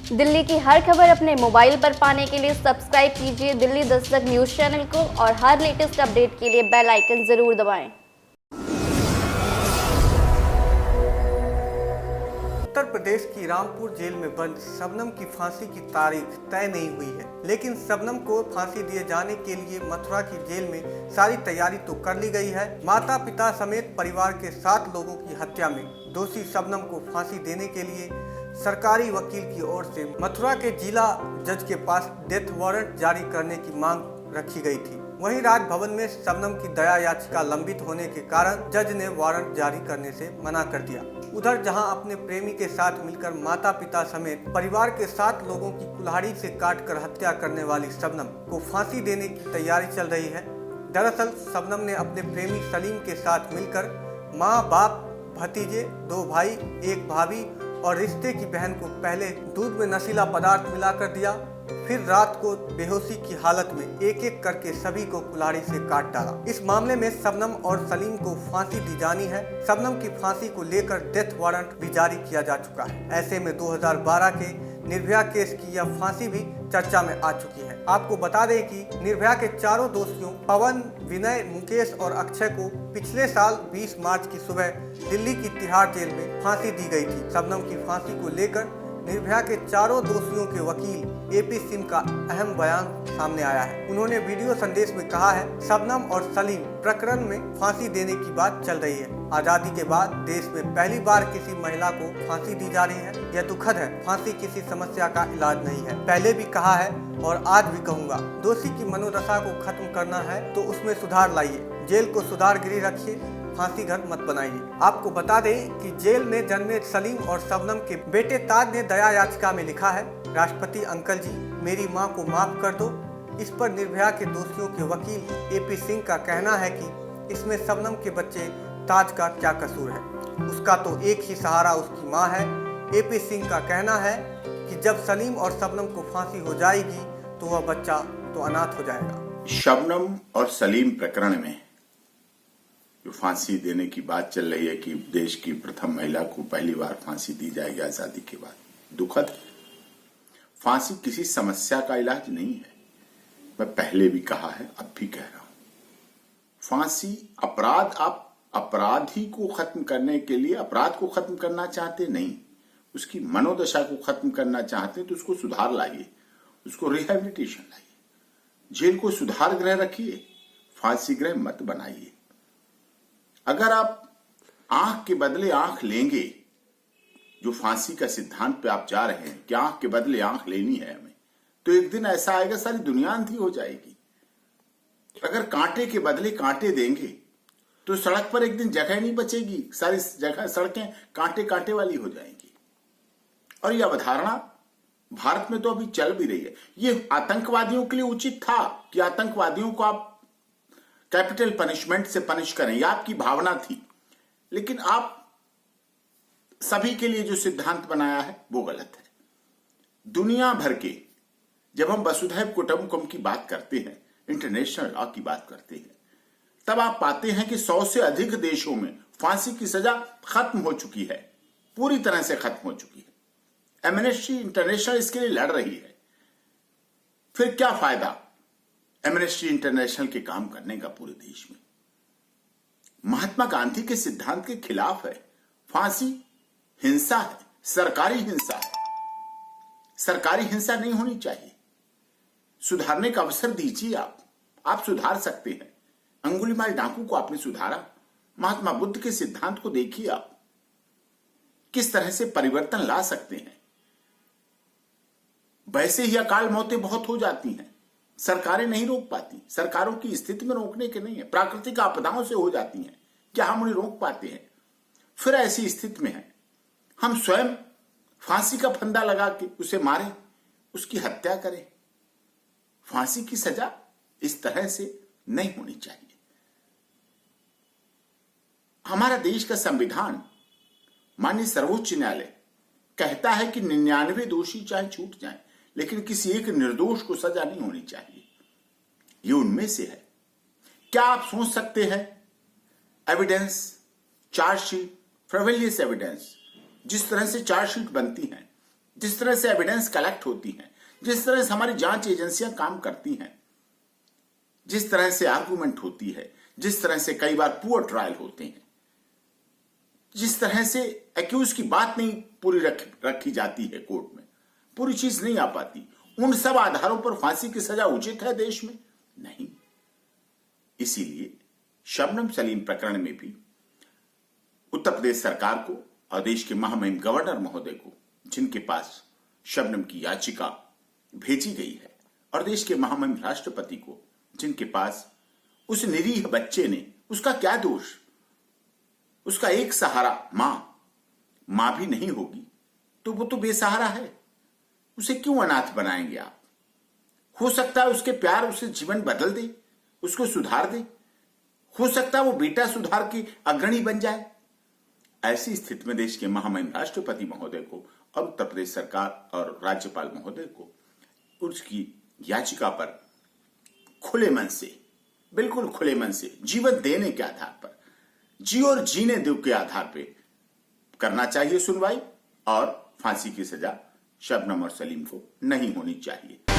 दिल्ली की हर खबर अपने मोबाइल पर पाने के लिए सब्सक्राइब कीजिए दिल्ली दस्तक न्यूज चैनल को और हर लेटेस्ट अपडेट के लिए बेल आइकन जरूर दबाएं। उत्तर प्रदेश की रामपुर जेल में बंद शबनम की फांसी की तारीख तय नहीं हुई है, लेकिन शबनम को फांसी दिए जाने के लिए मथुरा की जेल में सारी तैयारी तो कर ली गई है। माता पिता समेत परिवार के 7 लोगों की हत्या में दोषी शबनम को फांसी देने के लिए सरकारी वकील की ओर से मथुरा के जिला जज के पास डेथ वारंट जारी करने की मांग रखी गई थी। वहीं राजभवन में शबनम की दया याचिका लंबित होने के कारण जज ने वारंट जारी करने से मना कर दिया। उधर जहां अपने प्रेमी के साथ मिलकर माता पिता समेत परिवार के 7 लोगों की कुल्हाड़ी से काटकर हत्या करने वाली शबनम को फांसी देने की तैयारी चल रही है। दरअसल शबनम ने अपने प्रेमी सलीम के साथ मिलकर माँ, बाप, भतीजे, 2 भाई, 1 भाभी और रिश्ते की बहन को पहले दूध में नशीला पदार्थ मिलाकर दिया, फिर रात को बेहोशी की हालत में एक एक करके सभी को कुल्हाड़ी से काट डाला। इस मामले में शबनम और सलीम को फांसी दी जानी है। शबनम की फांसी को लेकर डेथ वारंट भी जारी किया जा चुका है। ऐसे में 2012 के निर्भया केस की यह फांसी भी चर्चा में आ चुकी है। आपको बता दें कि निर्भया के चारों दोषियों पवन, विनय, मुकेश और अक्षय को पिछले साल 20 मार्च की सुबह दिल्ली की तिहाड़ जेल में फांसी दी गई थी। शबनम की फांसी को लेकर निर्भया के चारों दोषियों के वकील एपी सिंह का अहम बयान सामने आया है। उन्होंने वीडियो संदेश में कहा है, शबनम और सलीम प्रकरण में फांसी देने की बात चल रही है। आजादी के बाद देश में पहली बार किसी महिला को फांसी दी जा रही है। यह दुखद है। फांसी किसी समस्या का इलाज नहीं है। पहले भी कहा है और आज भी कहूँगा, दोषी की मनोदशा को खत्म करना है तो उसमें सुधार लाइए। जेल को सुधारगृह रखिए, फांसी घर मत बनाइए। आपको बता दें कि जेल में जन्मे सलीम और शबनम के बेटे ताज ने दया याचिका में लिखा है, राष्ट्रपति अंकल जी, मेरी मां को माफ कर दो। इस पर निर्भया के दोषियों के वकील एपी सिंह का कहना है कि इसमें शबनम के बच्चे ताज का क्या कसूर है, उसका तो एक ही सहारा उसकी माँ है। एपी सिंह का कहना है कि जब सलीम और शबनम को फांसी हो जाएगी तो वह बच्चा तो अनाथ हो जाएगा। शबनम और सलीम प्रकरण में जो फांसी देने की बात चल रही है कि देश की प्रथम महिला को पहली बार फांसी दी जाएगी आजादी के बाद, दुखद है। फांसी किसी समस्या का इलाज नहीं है। मैं पहले भी कहा है, अब भी कह रहा हूं। फांसी आप अपराधी को खत्म करने के लिए अपराध को खत्म करना चाहते नहीं, उसकी मनोदशा को खत्म करना चाहते तो उसको सुधार लाइए, उसको रिहेबिलिटेशन लाइए, जेल को सुधार गृह रखिए, फांसी गृह मत बनाइए। अगर आप आंख के बदले आंख लेंगे, जो फांसी का सिद्धांत पे आप जा रहे हैं कि आंख के बदले आंख लेनी है हमें, तो एक दिन ऐसा आएगा सारी दुनिया अंधी हो जाएगी। अगर कांटे के बदले कांटे देंगे तो सड़क पर एक दिन जगह नहीं बचेगी, सारी जगह सड़कें कांटे कांटे वाली हो जाएंगी। और यह अवधारणा भारत में तो अभी चल भी रही है। ये आतंकवादियों के लिए उचित था कि आतंकवादियों को आप कैपिटल पनिशमेंट से पनिश करें, यह आपकी भावना थी, लेकिन आप सभी के लिए जो सिद्धांत बनाया है वो गलत है। दुनिया भर के जब हम वसुधैव कुटुंबकम की बात करते हैं, इंटरनेशनल लॉ की बात करते हैं, तब आप पाते हैं कि 100 से अधिक देशों में फांसी की सजा खत्म हो चुकी है, पूरी तरह से खत्म हो चुकी है। एमनेस्टी इंटरनेशनल इसके लिए लड़ रही है। फिर क्या फायदा एमनेस्टी इंटरनेशनल के काम करने का पूरे देश में? महात्मा गांधी के सिद्धांत के खिलाफ है। फांसी हिंसा है, सरकारी हिंसा है। सरकारी हिंसा नहीं होनी चाहिए। सुधारने का अवसर दीजिए। आप सुधार सकते हैं। अंगुलीमाल डाकू को आपने सुधारा। महात्मा बुद्ध के सिद्धांत को देखिए, आप किस तरह से परिवर्तन ला सकते हैं। वैसे ही अकाल मौतें बहुत हो जाती हैं, सरकारें नहीं रोक पाती। सरकारों की स्थिति में रोकने के नहीं है, प्राकृतिक आपदाओं से हो जाती हैं, क्या हम उन्हें रोक पाते हैं? फिर ऐसी स्थिति में है हम स्वयं फांसी का फंदा लगा के उसे मारें, उसकी हत्या करें। फांसी की सजा इस तरह से नहीं होनी चाहिए। हमारा देश का संविधान, माननीय सर्वोच्च न्यायालय कहता है कि 99 दोषी चाहे छूट जाएं, लेकिन किसी एक निर्दोष को सजा नहीं होनी चाहिए। ये उनमें से है। क्या आप सोच सकते हैं एविडेंस, चार्जशीट, फ्रिवोलियस एविडेंस, जिस तरह से चार्जशीट बनती है, जिस तरह से एविडेंस कलेक्ट होती हैं, जिस तरह से हमारी जांच एजेंसियां काम करती हैं, जिस तरह से आर्गुमेंट होती है, जिस तरह से कई बार पुअर ट्रायल होते हैं, जिस तरह से एक्यूज की बात नहीं पूरी रखी जाती है कोर्ट में, पूरी चीज नहीं आ पाती, उन सब आधारों पर फांसी की सजा उचित है देश में? नहीं। इसीलिए शबनम सलीम प्रकरण में भी उत्तर प्रदेश सरकार को और देश के महामहिम गवर्नर महोदय को, जिनके पास शबनम की याचिका भेजी गई है, और देश के महामहिम राष्ट्रपति को, जिनके पास उस निरीह बच्चे ने, उसका क्या दोष, उसका एक सहारा मां भी नहीं होगी तो वो तो बेसहारा है, उसे क्यों अनाथ बनाएंगे आप? हो सकता है उसके प्यार उसे जीवन बदल दे, उसको सुधार दे, हो सकता है वो बेटा सुधार की अग्रणी बन जाए। ऐसी स्थिति में देश के महामहिम राष्ट्रपति महोदय को और उत्तर प्रदेश सरकार और राज्यपाल महोदय को उसकी याचिका पर खुले मन से, बिल्कुल खुले मन से, जीवन देने के आधार पर, जी और जीने दो के आधार पर करना चाहिए सुनवाई, और फांसी की सजा शबनम और सलीम को नहीं होनी चाहिए।